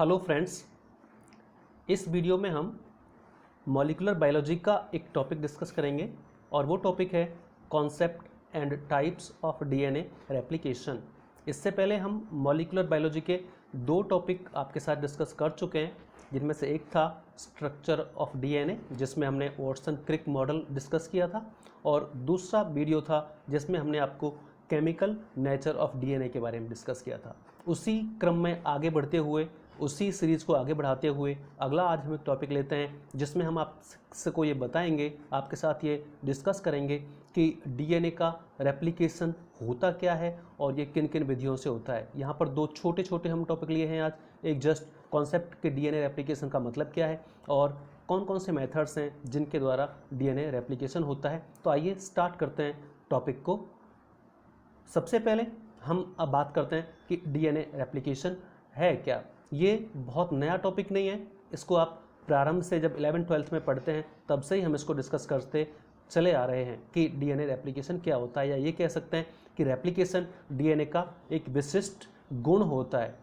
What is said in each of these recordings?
Hello friends, इस video में हम मॉलिक्यूलर बायोलॉजी का एक टॉपिक डिस्कस करेंगे और वो टॉपिक है concept and types of DNA replication. इससे पहले हम मॉलिक्यूलर बायोलॉजी के दो टॉपिक आपके साथ डिस्कस कर चुके हैं, जिनमें से एक था स्ट्रक्चर ऑफ डीएनए जिसमें हमने वॉटसन क्रिक मॉडल डिस्कस किया था, और दूसरा वीडियो था जिसमें हमने आपको केमिकल नेचर ऑफ डीएनए के बारे में डिस्कस किया था। उसी क्रम में आगे बढ़ते हुए, उसी सीरीज़ को आगे बढ़ाते हुए अगला आज हम एक टॉपिक लेते हैं जिसमें हम आपको ये बताएंगे, आपके साथ ये डिस्कस करेंगे कि डीएनए का रेप्लिकेशन होता क्या है और ये किन किन विधियों से होता है। यहाँ पर दो छोटे छोटे हम टॉपिक लिए हैं आज। एक जस्ट कॉन्सेप्ट के डीएनए रेप्लिकेशन का मतलब क्या है और कौन कौन से मेथड्स हैं जिनके द्वारा डीएनए रेप्लिकेशन होता है। तो आइए स्टार्ट करते हैं टॉपिक को। सबसे पहले हम अब बात करते हैं कि डीएनए रेप्लिकेशन है क्या। ये बहुत नया टॉपिक नहीं है, इसको आप प्रारंभ से जब 11th-12th में पढ़ते हैं तब से ही हम इसको डिस्कस करते चले आ रहे हैं कि डीएनए रेप्लिकेशन क्या होता है, या ये कह सकते हैं कि रेप्लिकेशन डीएनए का एक विशिष्ट गुण होता है।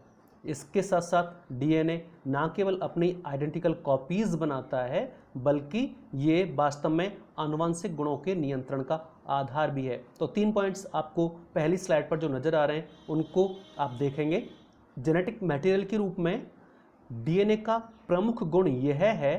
इसके साथ साथ डीएनए ना केवल अपनी आइडेंटिकल कॉपीज़ बनाता है बल्कि ये वास्तव में आनुवंशिक गुणों के नियंत्रण का आधार भी है। तो 3 पॉइंट्स आपको पहली स्लाइड पर जो नज़र आ रहे हैं उनको आप देखेंगे। जेनेटिक मटेरियल के रूप में डीएनए का प्रमुख गुण यह है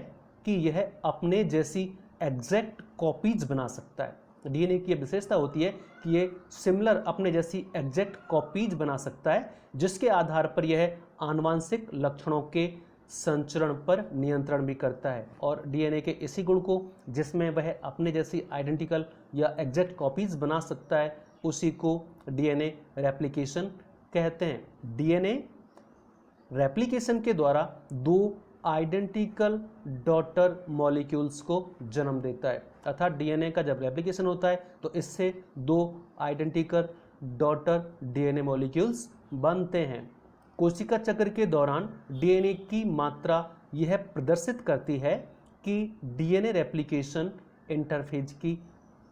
कि यह अपने जैसी एग्जैक्ट कॉपीज बना सकता है। डीएनए की विशेषता होती है कि ये सिमिलर अपने जैसी एग्जैक्ट कॉपीज बना सकता है, जिसके आधार पर यह आनुवंशिक लक्षणों के संचरण पर नियंत्रण भी करता है। और डीएनए के इसी गुण को, जिसमें वह अपने जैसी आइडेंटिकल या एग्जैक्ट कॉपीज बना सकता है, उसी को डीएनए रेप्लिकेशन कहते हैं। डीएनए रेप्लिकेशन के द्वारा दो आइडेंटिकल डॉटर मॉलिक्यूल्स को जन्म देता है। अर्थात डीएनए का जब रेप्लिकेशन होता है तो इससे दो आइडेंटिकल डॉटर डीएनए मॉलिक्यूल्स बनते हैं। कोशिका चक्र के दौरान डीएनए की मात्रा यह प्रदर्शित करती है कि डीएनए रेप्लिकेशन इंटरफेज की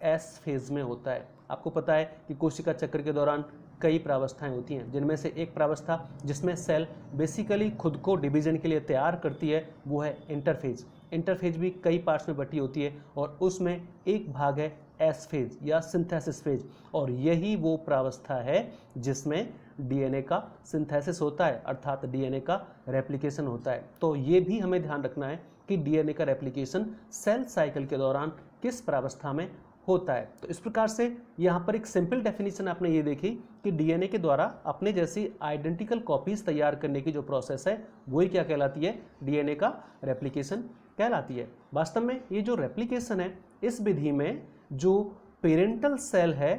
एस फेज में होता है। आपको पता है कि कोशिका चक्र के दौरान कई प्रावस्थाएं होती हैं, जिनमें से एक प्रावस्था जिसमें सेल बेसिकली खुद को डिवीजन के लिए तैयार करती है वो है इंटरफेज। इंटरफेज भी कई पार्ट्स में बटी होती है और उसमें एक भाग है एस फेज या सिंथेसिस फेज, और यही वो प्रावस्था है जिसमें डीएनए का सिंथेसिस होता है, अर्थात डीएनए का रेप्लिकेशन होता है। तो ये भी हमें ध्यान रखना है कि डीएनए का रेप्लिकेशन सेल साइकिल के दौरान किस प्रावस्था में होता है। तो इस प्रकार से यहाँ पर एक सिंपल डेफिनेशन आपने ये देखी कि डीएनए के द्वारा अपने जैसी आइडेंटिकल कॉपीज तैयार करने की जो प्रोसेस है वही क्या कहलाती है, डीएनए का रेप्लिकेशन कहलाती है। वास्तव में ये जो रेप्लिकेशन है, इस विधि में जो पेरेंटल सेल है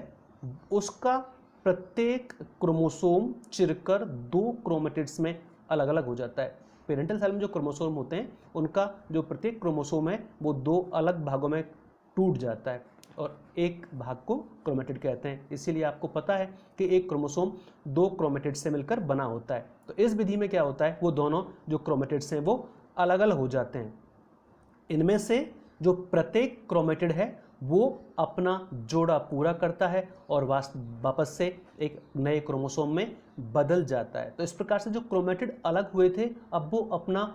उसका प्रत्येक क्रोमोसोम चिरकर दो क्रोमेटिड्स में अलग अलग हो जाता है। पेरेंटल सेल में जो क्रोमोसोम होते हैं उनका जो प्रत्येक क्रोमोसोम है वो दो अलग भागों में टूट जाता है और एक भाग को क्रोमेटिड कहते हैं। इसीलिए आपको पता है कि एक क्रोमोसोम दो क्रोमेटिड से मिलकर बना होता है। तो इस विधि में क्या होता है, वो दोनों जो क्रोमेटिड्स हैं वो अलग अलग हो जाते हैं। इनमें से जो प्रत्येक क्रोमेटिड है वो अपना जोड़ा पूरा करता है और वापस से एक नए क्रोमोसोम में बदल जाता है। तो इस प्रकार से जो क्रोमेटिड अलग हुए थे अब वो अपना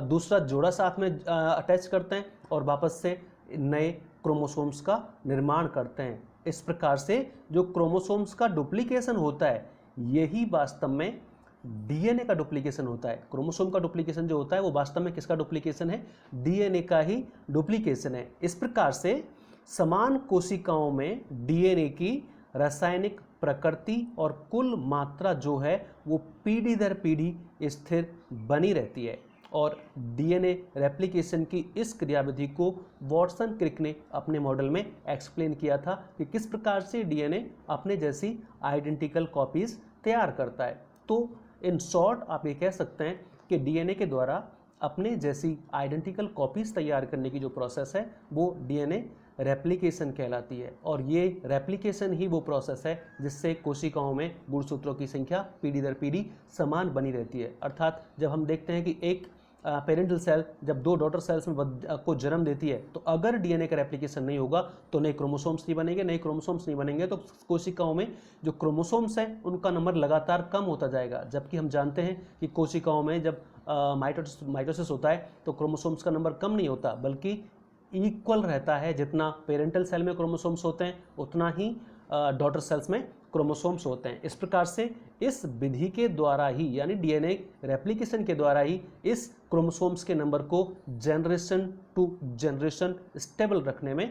दूसरा जोड़ा साथ में अटैच करते हैं और वापस से नए क्रोमोसोम्स का निर्माण करते हैं। इस प्रकार से जो क्रोमोसोम्स का डुप्लीकेशन होता है यही वास्तव में डीएनए का डुप्लीकेशन होता है। क्रोमोसोम का डुप्लीकेशन जो होता है वो वास्तव में किसका डुप्लीकेशन है, डीएनए का ही डुप्लीकेशन है। इस प्रकार से समान कोशिकाओं में डीएनए की रासायनिक प्रकृति और कुल मात्रा जो है वो पीढ़ी दर पीढ़ी स्थिर बनी रहती है। और डीएनए रेप्लिकेशन की इस क्रियाविधि को वॉटसन क्रिक ने अपने मॉडल में एक्सप्लेन किया था कि किस प्रकार से डीएनए अपने जैसी आइडेंटिकल कॉपीज तैयार करता है। तो इन शॉर्ट आप ये कह सकते हैं कि डीएनए के द्वारा अपने जैसी आइडेंटिकल कॉपीज तैयार करने की जो प्रोसेस है वो डीएनए रेप्लिकेशन कहलाती है। और ये रेप्लिकेशन ही वो प्रोसेस है जिससे कोशिकाओं में गुणसूत्रों की संख्या पीढ़ी दर पीढ़ी समान बनी रहती है। अर्थात जब हम देखते हैं कि एक पेरेंटल सेल जब दो डॉटर सेल्स में को जन्म देती है, तो अगर डीएनए का रेप्लिकेशन नहीं होगा तो नए क्रोमोसोम्स नहीं बनेंगे, नए क्रोमोसोम्स नहीं बनेंगे तो कोशिकाओं में जो क्रोमोसोम्स हैं उनका नंबर लगातार कम होता जाएगा। जबकि हम जानते हैं कि कोशिकाओं में जब माइटोसिस होता है तो क्रोमोसोम्स का नंबर कम नहीं होता, बल्कि इक्वल रहता है। जितना पेरेंटल सेल में क्रोमोसोम्स होते हैं उतना ही डॉटर सेल्स में क्रोमोसोम्स होते हैं। इस प्रकार से इस विधि के द्वारा ही, यानी डीएनए रेप्लिकेशन के द्वारा ही, इस क्रोमोसोम्स के नंबर को जनरेशन टू जनरेशन स्टेबल रखने में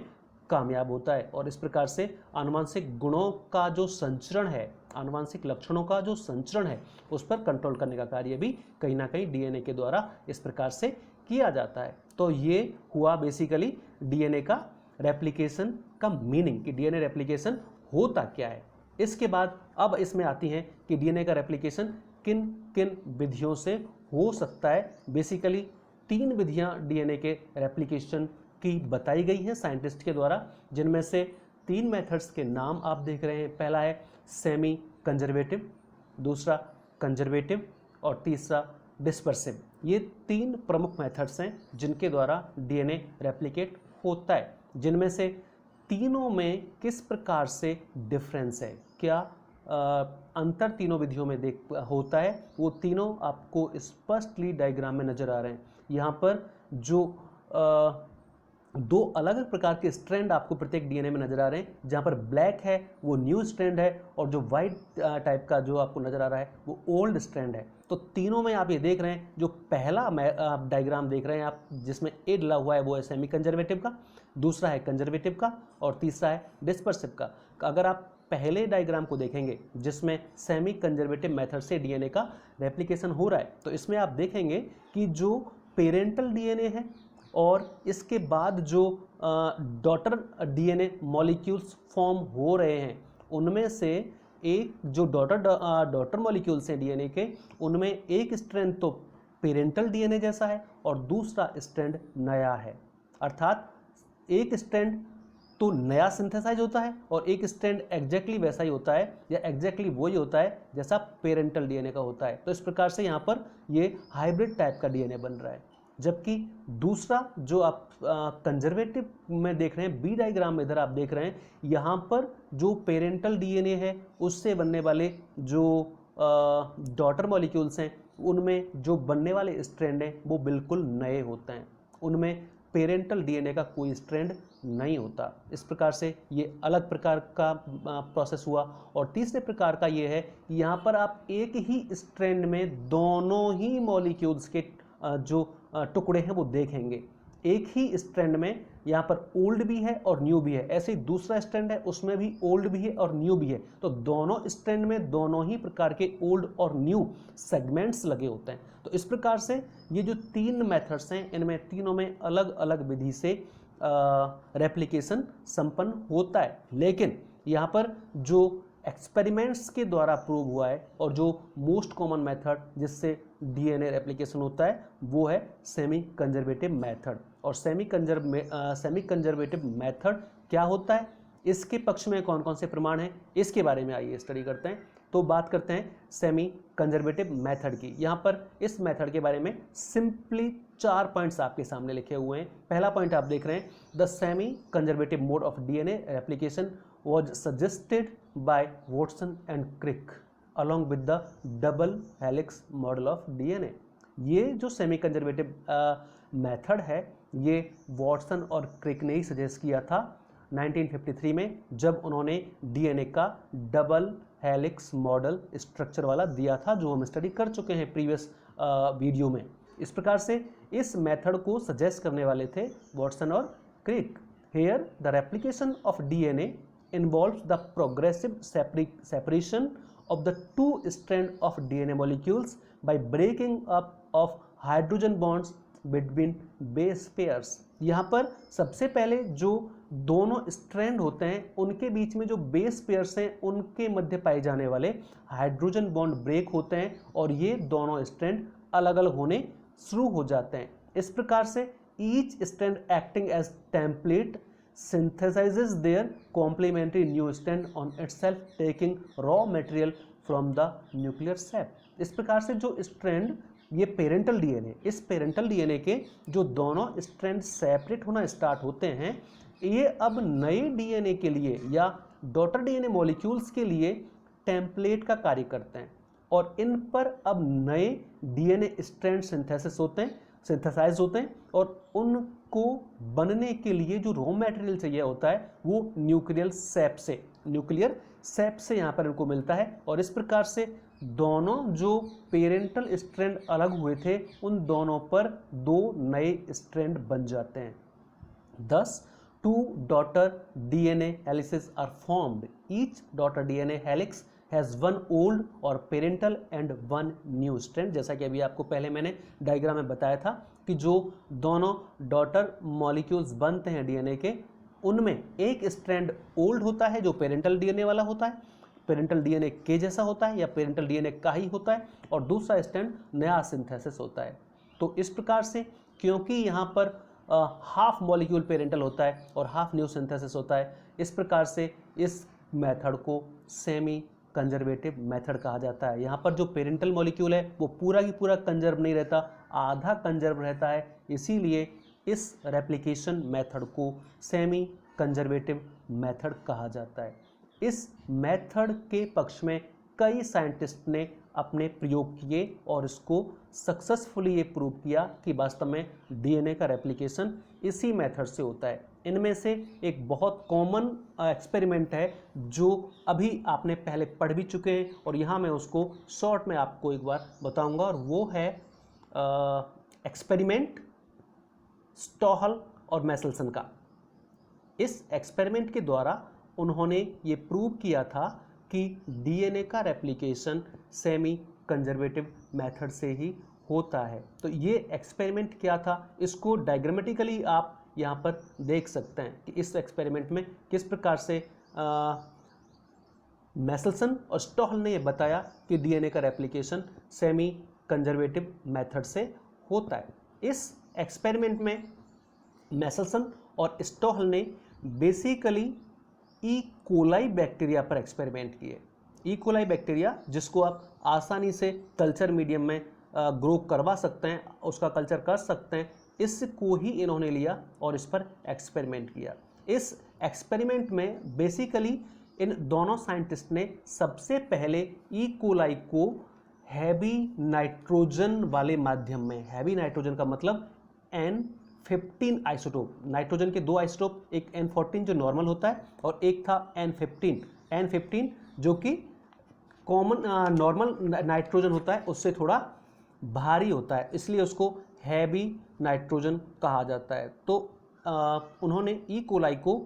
कामयाब होता है। और इस प्रकार से आनुवांशिक गुणों का जो संचरण है, आनुवांशिक लक्षणों का जो संचरण है, उस पर कंट्रोल करने का कार्य भी कहीं ना कहीं डीएनए के द्वारा इस प्रकार से किया जाता है। तो ये हुआ बेसिकली डीएनए का रेप्लिकेशन का मीनिंग, कि डीएनए रेप्लिकेशन होता क्या है। इसके बाद अब इसमें आती हैं कि डीएनए का रेप्लिकेशन किन किन विधियों से हो सकता है। बेसिकली 3 विधियां डीएनए के रेप्लिकेशन की बताई गई हैं साइंटिस्ट के द्वारा, जिनमें से 3 मेथड्स के नाम आप देख रहे हैं। पहला है सेमी कंजर्वेटिव, दूसरा कंजर्वेटिव और तीसरा डिस्पर्सिव। ये 3 प्रमुख मेथड्स हैं जिनके द्वारा डीएनए रेप्लिकेट होता है। जिनमें से तीनों में किस प्रकार से डिफरेंस है, क्या अंतर तीनों विधियों में होता है, वो तीनों आपको स्पष्टली डायग्राम में नजर आ रहे हैं। यहाँ पर जो 2 अलग अलग प्रकार के स्ट्रैंड आपको प्रत्येक डीएनए में नजर आ रहे हैं। जहाँ पर ब्लैक है वो न्यू स्ट्रैंड है, और जो वाइट टाइप का जो आपको नजर आ रहा है वो ओल्ड स्ट्रैंड है। तो तीनों में आप ये देख रहे हैं, जो पहला डायग्राम देख रहे हैं आप जिसमें ए डला हुआ है वो है सेमी कंजर्वेटिव का, दूसरा है कंजर्वेटिव का और तीसरा है डिस्पर्सिव का। अगर आप पहले डायग्राम को देखेंगे जिसमें सेमी कंजर्वेटिव मेथड से डीएनए का रेप्लिकेशन हो रहा है, तो इसमें आप देखेंगे कि जो पेरेंटल डीएनए है और इसके बाद जो डॉटर डीएनए मॉलिक्यूल्स फॉर्म हो रहे हैं, उनमें से एक जो डॉटर मॉलिक्यूल्स हैं डीएनए के, उनमें एक स्ट्रैंड तो पेरेंटल डीएनए जैसा है और दूसरा स्ट्रैंड नया है। अर्थात एक स्ट्रैंड तो नया सिंथेसाइज होता है और एक स्ट्रैंड एग्जैक्टली वैसा ही होता है या एग्जैक्टली वही होता है जैसा पेरेंटल डीएनए का होता है। तो इस प्रकार से यहाँ पर ये हाइब्रिड टाइप का डीएनए बन रहा है। जबकि दूसरा जो आप कंजर्वेटिव में देख रहे हैं, बी डायग्राम में इधर आप देख रहे हैं, यहाँ पर जो पेरेंटल डीएनए है उससे बनने वाले जो डॉटर मॉलिक्यूल्स हैं, उनमें जो बनने वाले स्ट्रैंड हैं वो बिल्कुल नए होते हैं, उनमें पेरेंटल डीएनए का कोई स्ट्रैंड नहीं होता। इस प्रकार से ये अलग प्रकार का प्रोसेस हुआ। और तीसरे प्रकार का ये है कि यहाँ पर आप एक ही स्ट्रैंड में दोनों ही मॉलिक्यूल्स के जो टुकड़े हैं वो देखेंगे। एक ही स्ट्रैंड में यहाँ पर ओल्ड भी है और न्यू भी है, ऐसे ही दूसरा स्ट्रैंड है उसमें भी ओल्ड भी है और न्यू भी है। तो दोनों स्ट्रैंड में दोनों ही प्रकार के ओल्ड और न्यू सेगमेंट्स लगे होते हैं। तो इस प्रकार से ये जो 3 मेथड्स हैं, इनमें तीनों में अलग अलग विधि से रेप्लिकेशन संपन्न होता है। लेकिन यहाँ पर जो एक्सपेरिमेंट्स के द्वारा प्रूव हुआ है और जो मोस्ट कॉमन मेथड जिससे डीएनए रेप्लिकेशन होता है वो है सेमी कंजर्वेटिव मेथड। और सेमी कंजर्वेटिव मेथड क्या होता है, इसके पक्ष में कौन कौन से प्रमाण हैं, इसके बारे में आइए स्टडी करते हैं। तो बात करते हैं सेमी कंजर्वेटिव मेथड की। यहाँ पर इस मेथड के बारे में सिंपली 4 पॉइंट्स आपके सामने लिखे हुए हैं। पहला पॉइंट आप देख रहे हैं, the semi conservative mode of DNA replication was suggested by Watson and Crick along with the double helix model of DNA। ये जो सेमी कंजर्वेटिव मेथड है ये वॉटसन और क्रिक ने ही सजेस्ट किया था 1953 में, जब उन्होंने डीएनए का डबल हेलिक्स मॉडल स्ट्रक्चर वाला दिया था, जो हम स्टडी कर चुके हैं प्रीवियस वीडियो में। इस प्रकार से इस मेथड को सजेस्ट करने वाले थे वॉटसन और Crick. Here the replication of DNA involves the progressive separation of the 2 strands of DNA molecules by breaking up of hydrogen bonds between base pairs। यहाँ पर सबसे पहले जो दोनों स्ट्रैंड होते हैं उनके बीच में जो बेस पेयर्स हैं उनके मध्य पाए जाने वाले हाइड्रोजन बॉन्ड ब्रेक होते हैं और ये दोनों स्ट्रैंड अलग अलग होने शुरू हो जाते हैं। इस प्रकार से each strand acting as template synthesizes their complementary new strand on itself taking raw material from the nuclear sap। इस प्रकार से जो स्ट्रैंड ये पेरेंटल डीएनए, इस पेरेंटल डीएनए के जो दोनों स्ट्रैंड सेपरेट होना स्टार्ट होते हैं, ये अब नए डीएनए के लिए या डॉटर डीएनए मॉलिक्यूल्स के लिए टेम्पलेट का कार्य करते हैं और इन पर अब नए डीएनए स्ट्रैंड सिंथेसाइज होते हैं और उनको बनने के लिए जो रॉ मटेरियल चाहिए होता है वो न्यूक्लियर सेप से यहाँ पर इनको मिलता है और इस प्रकार से दोनों जो पेरेंटल स्ट्रैंड अलग हुए थे उन दोनों पर दो नए स्ट्रैंड बन जाते हैं। Thus, two daughter DNA helices are formed. Each daughter DNA helix has one old or parental and one new strand. जैसा कि अभी आपको पहले मैंने डायग्राम में बताया था कि जो दोनों डॉटर मॉलिक्यूल्स बनते हैं डीएनए के, उनमें एक स्ट्रैंड ओल्ड होता है जो पेरेंटल डीएनए वाला होता है, पेरेंटल डीएनए के जैसा होता है या पेरेंटल डीएनए का ही होता है, और दूसरा स्ट्रैंड नया सिंथेसिस होता है। तो इस प्रकार से क्योंकि यहाँ पर हाफ मॉलिक्यूल पेरेंटल होता है और हाफ न्यू सिंथेसिस होता है, इस प्रकार से इस मेथड को सेमी कंजर्वेटिव मेथड कहा जाता है। यहाँ पर जो पेरेंटल मॉलिक्यूल है वो पूरा की पूरा कंजर्व नहीं रहता, आधा कंजर्व रहता है, इसीलिए इस रेप्लिकेशन मेथड को सेमी कंजर्वेटिव मेथड कहा जाता है। इस मेथड के पक्ष में कई साइंटिस्ट ने अपने प्रयोग किए और इसको सक्सेसफुली ये प्रूव किया कि वास्तव में डीएनए का रेप्लिकेशन इसी मेथड से होता है। इनमें से एक बहुत कॉमन एक्सपेरिमेंट है जो अभी आपने पहले पढ़ भी चुके हैं और यहाँ मैं उसको शॉर्ट में आपको एक बार बताऊंगा, और वो है एक्सपेरिमेंट स्टॉहल और मैसेल्सन का। इस एक्सपेरिमेंट के द्वारा उन्होंने ये प्रूव किया था कि डीएनए का रेप्लिकेशन सेमी कंजर्वेटिव मेथड से ही होता है। तो ये एक्सपेरिमेंट क्या था, इसको डायग्रामेटिकली आप यहाँ पर देख सकते हैं कि इस एक्सपेरिमेंट में किस प्रकार से मैसेल्सन और स्टॉहल ने ये बताया कि डीएनए का रेप्लिकेशन सेमी कंजर्वेटिव मेथड से होता है। इस एक्सपेरिमेंट में मैसेल्सन और स्टॉहल ने बेसिकली ई कोलाई बैक्टीरिया पर एक्सपेरिमेंट किए। ई कोलाई बैक्टीरिया जिसको आप आसानी से कल्चर मीडियम में ग्रो करवा सकते हैं, उसका कल्चर कर सकते हैं, इसको ही इन्होंने लिया और इस पर एक्सपेरिमेंट किया। इस एक्सपेरिमेंट में बेसिकली इन दोनों साइंटिस्ट ने सबसे पहले ई कोलाई को हैवी नाइट्रोजन वाले माध्यम में, हैवी नाइट्रोजन का मतलब N15 आइसोटोप, नाइट्रोजन के दो आइसोटोप, एक N14 जो नॉर्मल होता है और एक था N15 जो कि कॉमन नॉर्मल नाइट्रोजन होता है उससे थोड़ा भारी होता है, इसलिए उसको हैवी नाइट्रोजन कहा जाता है। तो उन्होंने ई कोलाई को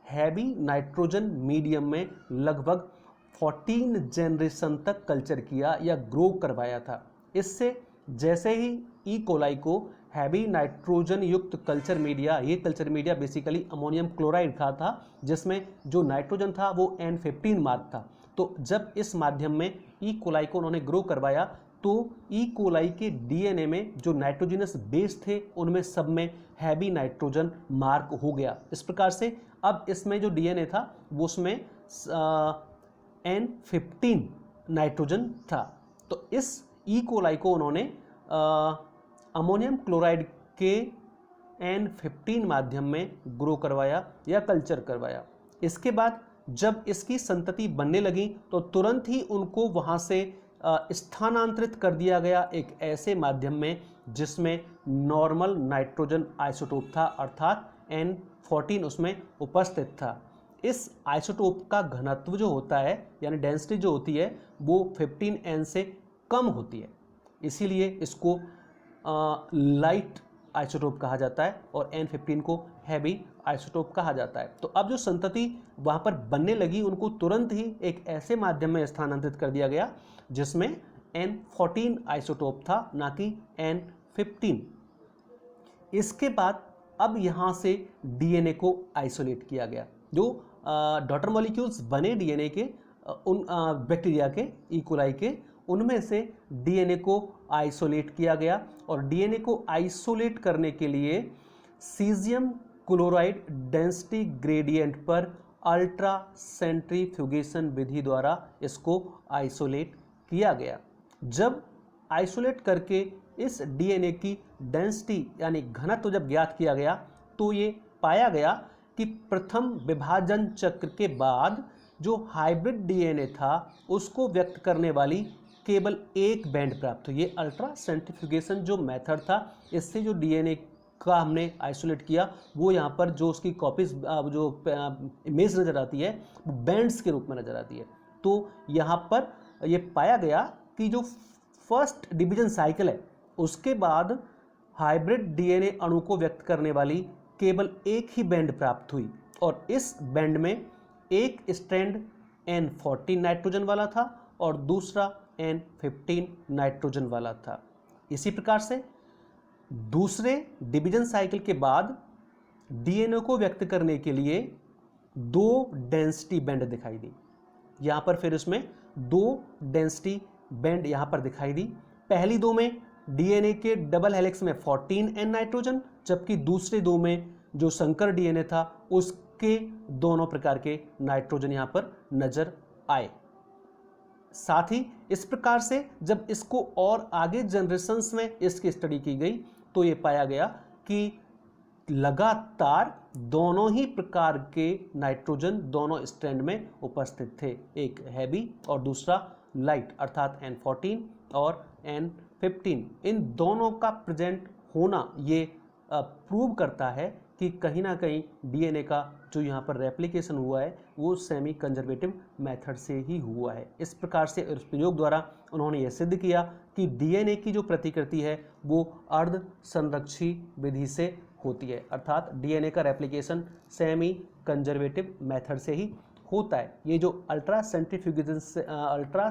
हैवी नाइट्रोजन मीडियम में लगभग 14 जनरेशन तक कल्चर किया या ग्रो करवाया था। इससे जैसे ही ई कोलाई को हैवी नाइट्रोजन युक्त कल्चर मीडिया, ये culture media basically ammonium chloride का था जिसमें जो नाइट्रोजन था वो N15 मार्क था। तो जब इस माध्यम में ई कोलाई को उन्होंने ग्रो करवाया तो ई कोलाई के डीएनए में जो नाइट्रोजनस बेस थे उनमें सब में हैवी नाइट्रोजन मार्क हो गया। इस प्रकार से अब इसमें जो डीएनए था वो उसमें N15 नाइट्रोजन था। तो इस ई कोलाई को उन्होंने अमोनियम क्लोराइड के N15 माध्यम में ग्रो करवाया या कल्चर करवाया। इसके बाद जब इसकी संतति बनने लगी तो तुरंत ही उनको वहाँ से स्थानांतरित कर दिया गया एक ऐसे माध्यम में जिसमें नॉर्मल नाइट्रोजन आइसोटोप था, अर्थात N14 उसमें उपस्थित था। इस आइसोटोप का घनत्व जो होता है यानी डेंसिटी जो होती है वो 15N से कम होती है, इसीलिए इसको लाइट आइसोटोप कहा जाता है और N15 को हैवी आइसोटोप कहा जाता है। तो अब जो संतति वहाँ पर बनने लगी उनको तुरंत ही एक ऐसे माध्यम में स्थानांतरित कर दिया गया जिसमें N14 आइसोटोप था, ना कि N15। इसके बाद अब यहाँ से डीएनए को आइसोलेट किया गया। जो डॉटर मॉलिक्यूल्स बने डीएनए के उन बैक्टीरिया के, ई कोलाई के, उनमें से डीएनए को आइसोलेट किया गया और डीएनए को आइसोलेट करने के लिए सीजियम क्लोराइड डेंसिटी ग्रेडियंट पर अल्ट्रा सेंट्रीफ्यूगेशन विधि द्वारा इसको आइसोलेट किया गया। जब आइसोलेट करके इस डीएनए की डेंसिटी यानी घनत्व जब ज्ञात किया गया तो ये पाया गया कि प्रथम विभाजन चक्र के बाद जो हाइब्रिड डीएनए था उसको व्यक्त करने वाली केवल एक बैंड प्राप्त हुई। ये अल्ट्रा सेंट्रीफ्यूगेशन जो मेथड था, इससे जो डीएनए का हमने आइसोलेट किया वो यहाँ पर जो उसकी कॉपीज जो इमेज नज़र आती है वो बैंड्स के रूप में नज़र आती है। तो यहाँ पर ये पाया गया कि जो फर्स्ट डिवीजन साइकिल है उसके बाद हाइब्रिड डीएनए अणु को व्यक्त करने वाली केवल एक ही बैंड प्राप्त हुई और इस बैंड में एक स्ट्रैंड N14 नाइट्रोजन वाला था और दूसरा N15 नाइट्रोजन वाला था। इसी प्रकार से दूसरे डिवीजन साइकिल के बाद डीएनए को व्यक्त करने के लिए दो डेंसिटी बैंड दिखाई दी। यहाँ पर फिर इसमें दो डेंसिटी बैंड यहाँ पर दिखाई दी। पहली दो में डीएनए के डबल हेलिक्स में 14N नाइट्रोजन, जबकि दूसरे दो में जो संकर डीएनए था उसके दोनों प्रकार के नाइट्रोजन यहाँ पर नजर आए। साथ ही इस प्रकार से जब इसको और आगे जनरेशन्स में इसकी स्टडी की गई तो ये पाया गया कि लगातार दोनों ही प्रकार के नाइट्रोजन दोनों स्ट्रैंड में उपस्थित थे, एक हैवी और दूसरा लाइट अर्थात N14 और N15। इन दोनों का प्रेजेंट होना ये प्रूव करता है कि कहीं ना कहीं डीएनए का जो यहाँ पर रेप्लिकेशन हुआ है वो सेमी कंजर्वेटिव मेथड से ही हुआ है। इस प्रकार से इस प्रयोग द्वारा उन्होंने यह सिद्ध किया कि डीएनए की जो प्रतिकृति है वो अर्ध संरक्षी विधि से होती है, अर्थात डीएनए का रेप्लिकेशन सेमी कंजर्वेटिव मेथड से ही होता है। ये जो अल्ट्रा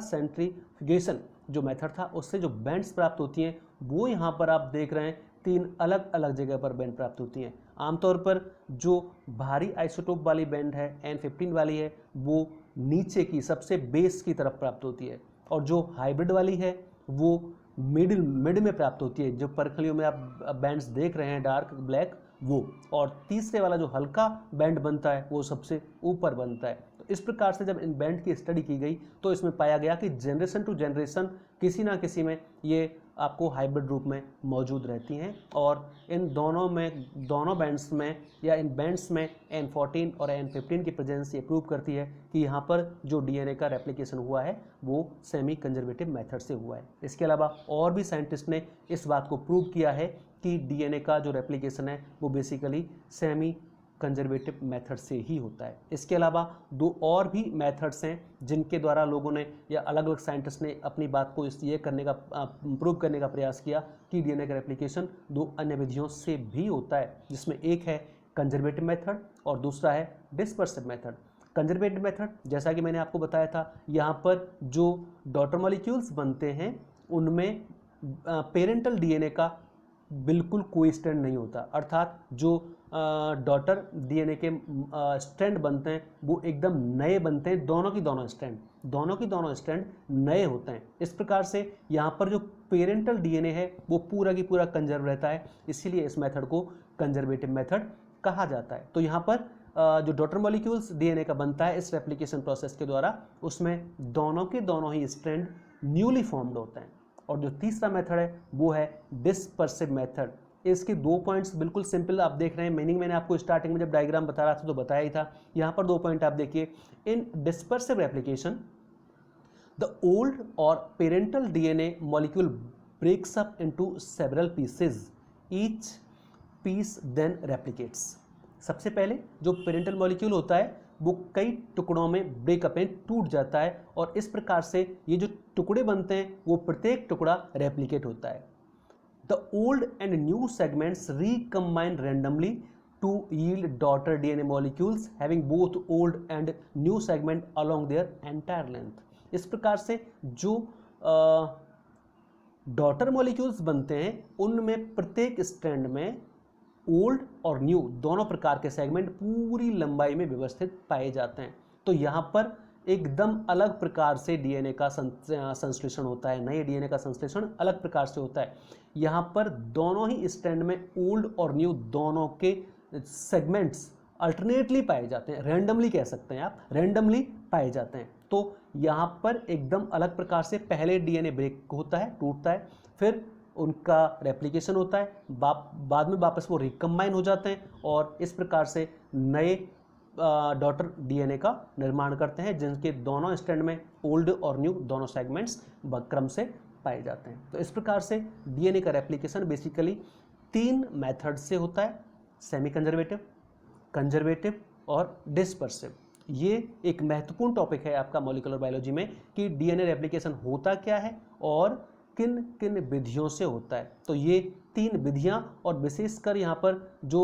सेंट्रीफ्यूगेशन जो मेथड था उससे जो बैंड्स प्राप्त होती हैं वो यहाँ पर आप देख रहे हैं तीन अलग अलग जगह पर बैंड प्राप्त होती हैं। आमतौर पर जो भारी आइसोटोप वाली बैंड है N15 वाली है वो नीचे की सबसे बेस की तरफ प्राप्त होती है और जो हाइब्रिड वाली है वो मिड में प्राप्त होती है, जो परखलियों में आप बैंड्स देख रहे हैं डार्क ब्लैक वो, और तीसरे वाला जो हल्का बैंड बनता है वो सबसे ऊपर बनता है। तो इस प्रकार से जब इन बैंड की स्टडी की गई तो इसमें पाया गया कि जनरेशन टू जनरेशन किसी ना किसी में ये आपको हाइब्रिड रूप में मौजूद रहती हैं और इन दोनों बैंड्स में या इन बैंड्स में N14 और N15 की प्रेजेंस ये प्रूव करती है कि यहाँ पर जो डीएनए का रेप्लिकेशन हुआ है वो सेमी कंजर्वेटिव मेथड से हुआ है। इसके अलावा और भी साइंटिस्ट ने इस बात को प्रूव किया है कि डीएनए का जो रेप्लिकेशन है वो बेसिकली सेमी कंजर्वेटिव मेथड से ही होता है। इसके अलावा दो और भी मेथड्स हैं जिनके द्वारा लोगों ने या अलग अलग साइंटिस्ट ने अपनी बात को ये करने का प्रूव करने का प्रयास किया कि डीएनए का रेप्लिकेशन दो अन्य विधियों से भी होता है, जिसमें एक है कंजर्वेटिव मेथड और दूसरा है डिस्पर्सिव मेथड। कंजर्वेटिव मेथड जैसा कि मैंने आपको बताया था, यहाँ पर जो डॉटर मॉलिक्यूल्स बनते हैं उनमें पेरेंटल डीएनए का बिल्कुल कोई स्ट्रैंड नहीं होता, अर्थात जो डॉटर डीएनए के स्ट्रैंड बनते हैं वो एकदम नए बनते हैं, दोनों की दोनों स्ट्रैंड नए होते हैं। इस प्रकार से यहाँ पर जो पेरेंटल डीएनए है वो पूरा की पूरा कंजर्व रहता है, इसीलिए इस मेथड को कंजर्वेटिव मेथड कहा जाता है। तो यहाँ पर जो डॉटर मॉलिक्यूल्स डीएनए का बनता है इस रेप्लिकेशन प्रोसेस के द्वारा, उसमें दोनों के दोनों ही स्ट्रैंड न्यूली फॉर्म्ड होते हैं। और जो तीसरा मेथड है वो है डिस्पर्सिव मेथड। इसके दो पॉइंट्स बिल्कुल सिंपल आप देख रहे हैं, मीनिंग मैंने आपको स्टार्टिंग में जब डायग्राम बता रहा था तो बताया ही था। यहाँ पर दो पॉइंट आप देखिए, in dispersive replication the old और parental DNA molecule breaks up into several pieces, each piece then replicates. सबसे पहले जो पेरेंटल मॉलिक्यूल होता है वो कई टुकड़ों में ब्रेकअप में टूट जाता है और इस प्रकार से ये जो टुकड़े बनते हैं वो प्रत्येक टुकड़ा रेप्लिकेट होता है। The old and new segments recombine randomly to yield daughter DNA molecules having both old and new segment along their entire length. इस प्रकार से जो डॉटर मॉलिक्यूल्स बनते हैं उनमें प्रत्येक स्ट्रैंड में ओल्ड और न्यू दोनों प्रकार के सेगमेंट पूरी लंबाई में व्यवस्थित पाए जाते हैं। तो यहाँ पर एकदम अलग प्रकार से डीएनए का संश्लेषण होता है, नए डीएनए का संश्लेषण अलग प्रकार से होता है। यहाँ पर दोनों ही स्ट्रैंड में ओल्ड और न्यू दोनों के सेगमेंट्स अल्टरनेटली पाए जाते हैं, रैंडमली कह सकते हैं आप, रैंडमली पाए जाते हैं। तो यहाँ पर एकदम अलग प्रकार से पहले डीएनए ब्रेक होता है, टूटता है, फिर उनका रेप्लिकेशन होता है, बाद में वापस वो रिकम्बाइन हो जाते हैं और इस प्रकार से नए डॉटर डीएनए का निर्माण करते हैं, जिनके दोनों स्टैंड में ओल्ड और न्यू दोनों सेगमेंट्स क्रम से पाए जाते हैं। तो इस प्रकार से डीएनए का रेप्लिकेशन बेसिकली 3 मेथड से होता है, सेमी कंजर्वेटिव, कंजर्वेटिव और डिस्पर्सिव। ये एक महत्वपूर्ण टॉपिक है आपका मॉलिक्यूलर बायोलॉजी में कि डीएनए रेप्लिकेशन होता क्या है और किन किन विधियों से होता है। तो ये 3 विधियां और विशेषकर यहाँ पर जो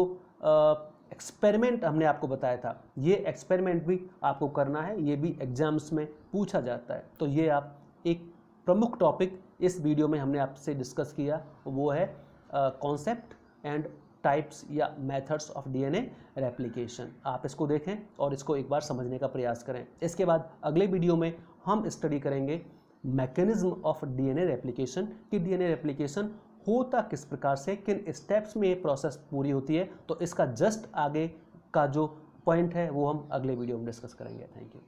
एक्सपेरिमेंट हमने आपको बताया था, ये एक्सपेरिमेंट भी आपको करना है, ये भी एग्जाम्स में पूछा जाता है। तो ये आप एक प्रमुख टॉपिक इस वीडियो में हमने आपसे डिस्कस किया, वो है कॉन्सेप्ट एंड टाइप्स या मेथड्स ऑफ डीएनए रेप्लिकेशन। आप इसको देखें और इसको एक बार समझने का प्रयास करें। इसके बाद अगले वीडियो में हम स्टडी करेंगे मैकेनिज्म ऑफ डीएनए रेप्लिकेशन कि डीएनए रेप्लिकेशन होता किस प्रकार से, किन स्टेप्स में ये प्रोसेस पूरी होती है। तो इसका जस्ट आगे का जो पॉइंट है वो हम अगले वीडियो में डिस्कस करेंगे। Thank you.